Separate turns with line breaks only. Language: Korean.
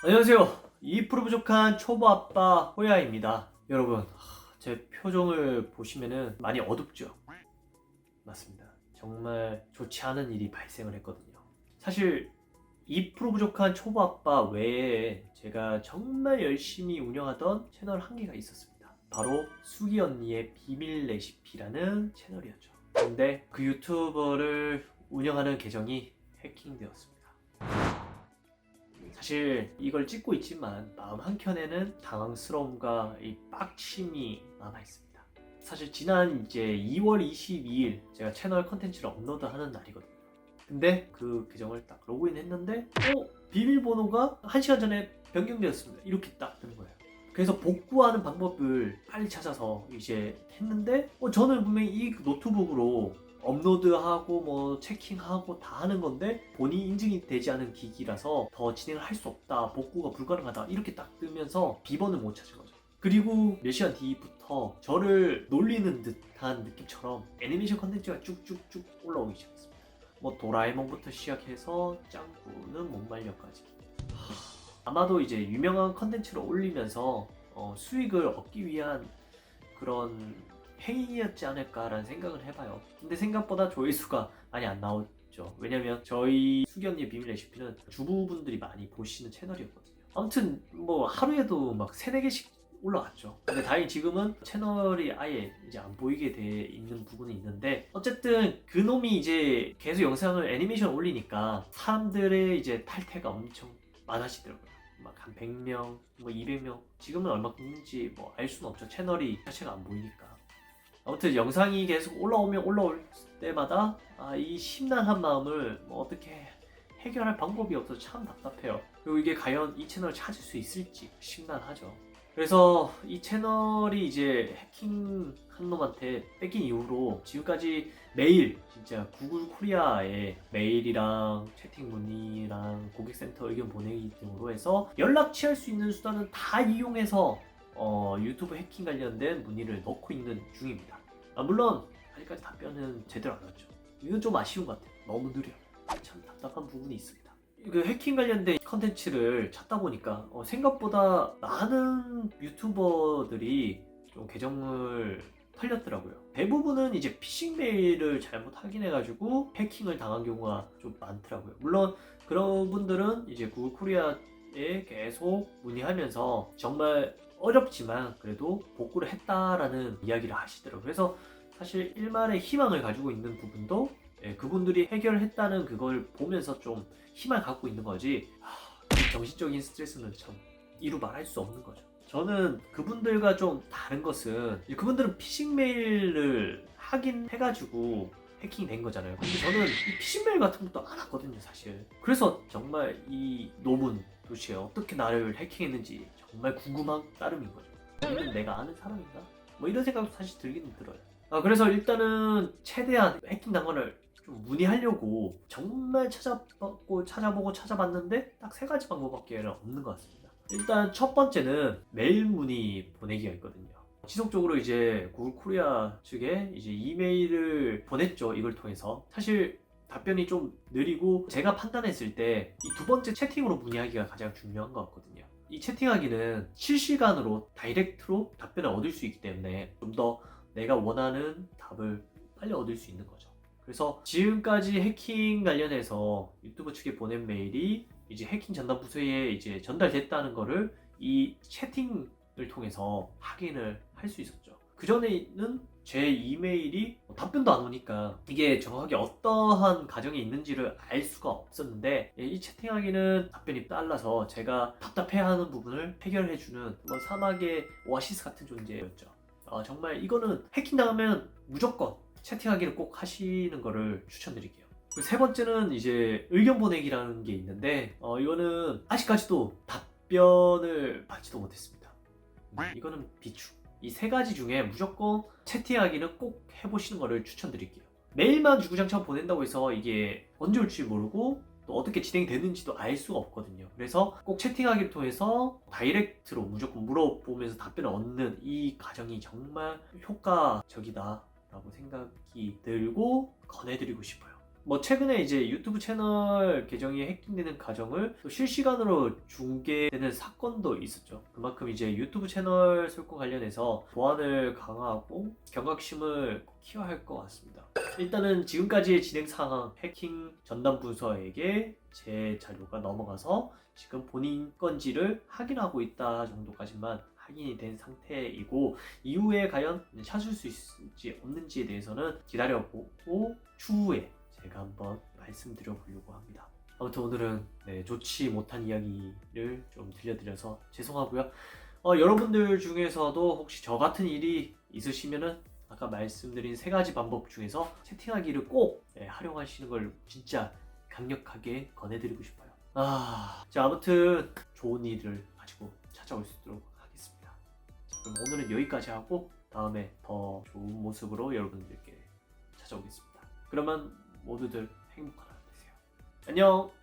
안녕하세요. 2% 부족한 초보 아빠 호야입니다. 여러분, 제 표정을 보시면은 많이 어둡죠? 맞습니다. 정말 좋지 않은 일이 발생을 했거든요. 사실 2% 부족한 초보 아빠 외에 제가 정말 열심히 운영하던 채널 한 개가 있었습니다. 바로 수기 언니의 비밀 레시피라는 채널이었죠. 근데 그 유튜버를 운영하는 계정이 해킹되었습니다. 사실 이걸 찍고 있지만 마음 한켠에는 당황스러움과 이 빡침이 남아있습니다. 사실 지난 이제 2월 22일 제가 채널 컨텐츠를 업로드하는 날이거든요. 근데 그 계정을 딱 로그인 했는데 비밀번호가 1시간 전에 변경되었습니다. 이렇게 딱 뜨는 거예요. 그래서 복구하는 방법을 빨리 찾아서 이제 했는데 저는 분명히 이 노트북으로 업로드하고 뭐 체킹하고 다 하는 건데 본인 인증이 되지 않은 기기라서 더 진행을 할 수 없다, 복구가 불가능하다 이렇게 딱 뜨면서 비번을 못 찾은 거죠. 그리고 몇 시간 뒤부터 저를 놀리는 듯한 느낌처럼 애니메이션 컨텐츠가 쭉쭉쭉 올라오기 시작했습니다. 뭐 도라에몽부터 시작해서 짱구는 못 말려까지. 아마도 이제 유명한 컨텐츠를 올리면서 수익을 얻기 위한 그런 행위였지 않을까라는 생각을 해봐요. 근데 생각보다 조회수가 많이 안 나오죠. 왜냐면 저희 수기 언니의 비밀 레시피는 주부분들이 많이 보시는 채널이었거든요. 아무튼 뭐 하루에도 막 3, 4개씩 올라왔죠. 근데 다행히 지금은 채널이 아예 이제 안 보이게 돼 있는 부분이 있는데 어쨌든 그놈이 이제 계속 영상을 애니메이션 올리니까 사람들의 이제 탈퇴가 엄청 많아지더라고요. 막 한 100명, 뭐 200명, 지금은 얼마큼인지 뭐 알 수는 없죠. 채널이 자체가 안 보이니까. 아무튼 영상이 계속 올라오면 올라올 때마다 이 심란한 마음을 뭐 어떻게 해결할 방법이 없어서 참 답답해요. 그리고 이게 과연 이 채널을 찾을 수 있을지 심란하죠. 그래서 이 채널이 이제 해킹한 놈한테 뺏긴 이후로 지금까지 매일 진짜 구글 코리아에 메일이랑 채팅 문의랑 고객센터 의견 보내기 등으로 해서 연락 취할 수 있는 수단은 다 이용해서 유튜브 해킹 관련된 문의를 넣고 있는 중입니다. 물론 아직까지 답변은 제대로 안 왔죠. 이건 좀 아쉬운 것 같아요. 너무 느려요. 참 답답한 부분이 있습니다. 그 해킹 관련된 컨텐츠를 찾다 보니까 생각보다 많은 유튜버들이 좀 계정을 털렸더라고요. 대부분은 이제 피싱 메일을 잘못 확인해가지고 해킹을 당한 경우가 좀 많더라고요. 물론 그런 분들은 이제 구글 코리아에 계속 문의하면서 정말 어렵지만 그래도 복구를 했다라는 이야기를 하시더라고요. 그래서 사실 일말의 희망을 가지고 있는 부분도 그분들이 해결했다는 그걸 보면서 좀 힘을 갖고 있는 거지. 정신적인 스트레스는 참 이루 말할 수 없는 거죠. 저는 그분들과 좀 다른 것은 그분들은 피싱 메일을 확인해가지고 해킹이 된 거잖아요. 근데 저는 이 피싱 메일 같은 것도 안 왔거든요, 사실. 그래서 정말 이 놈은 도대체 어떻게 나를 해킹했는지 정말 궁금한 따름인 거죠. 이건 내가 아는 사람인가? 뭐 이런 생각도 사실 들기는 들어요. 그래서 일단은 최대한 해킹 당번을 좀 문의하려고 정말 찾아보고 찾아봤는데 딱 3가지 방법밖에 없는 것 같습니다. 일단 첫 번째는 메일 문의 보내기가 있거든요. 지속적으로 이제 구글 코리아 측에 이제 이메일을 보냈죠. 이걸 통해서. 사실 답변이 좀 느리고 제가 판단했을 때 이 2번째 채팅으로 문의하기가 가장 중요한 것 같거든요. 이 채팅하기는 실시간으로 다이렉트로 답변을 얻을 수 있기 때문에 좀 더 내가 원하는 답을 빨리 얻을 수 있는 거죠. 그래서 지금까지 해킹 관련해서 유튜브 측에 보낸 메일이 이제 해킹 전담 부서에 이제 전달됐다는 거를 이 채팅을 통해서 확인을 할 수 있었죠. 그전에는 제 이메일이 답변도 안 오니까 이게 정확하게 어떠한 가정이 있는지를 알 수가 없었는데 이 채팅하기는 답변이 빨라서 제가 답답해하는 부분을 해결해주는 뭐 사막의 오아시스 같은 존재였죠. 정말 이거는 해킹 당하면 무조건 채팅하기를 꼭 하시는 거를 추천드릴게요. 그리고 3번째는 이제 의견 보내기라는 게 있는데 이거는 아직까지도 답변을 받지도 못했습니다. 이거는 비추. 이 3가지 중에 무조건 채팅하기는 꼭 해보시는 거를 추천드릴게요. 메일만 주구장창 보낸다고 해서 이게 언제 올지 모르고 또 어떻게 진행이 되는지도 알 수가 없거든요. 그래서 꼭 채팅하기를 통해서 다이렉트로 무조건 물어보면서 답변을 얻는 이 과정이 정말 효과적이다 라고 생각이 들고 권해드리고 싶어요. 뭐 최근에 이제 유튜브 채널 계정이 해킹되는 과정을 또 실시간으로 중계되는 사건도 있었죠. 그만큼 이제 유튜브 채널 설정 관련해서 보안을 강화하고 경각심을 키워야 할 것 같습니다. 일단은 지금까지의 진행 상황, 해킹 전담 부서에게 제 자료가 넘어가서 지금 본인 건지를 확인하고 있다 정도까지만 확인이 된 상태이고, 이후에 과연 찾을 수 있을지 없는지에 대해서는 기다려보고 추후에 제가 한번 말씀드려 보려고 합니다. 아무튼 오늘은 좋지 못한 이야기를 좀 들려드려서 죄송하고요. 여러분들 중에서도 혹시 저 같은 일이 있으시면은 아까 말씀드린 세 가지 방법 중에서 채팅하기를 꼭 활용하시는 걸 진짜 강력하게 권해드리고 싶어요. 자, 아무튼 좋은 일을 가지고 찾아올 수 있도록 하겠습니다. 자, 그럼 오늘은 여기까지 하고 다음에 더 좋은 모습으로 여러분들께 찾아오겠습니다. 그러면 모두들 행복한 하루 되세요. 안녕!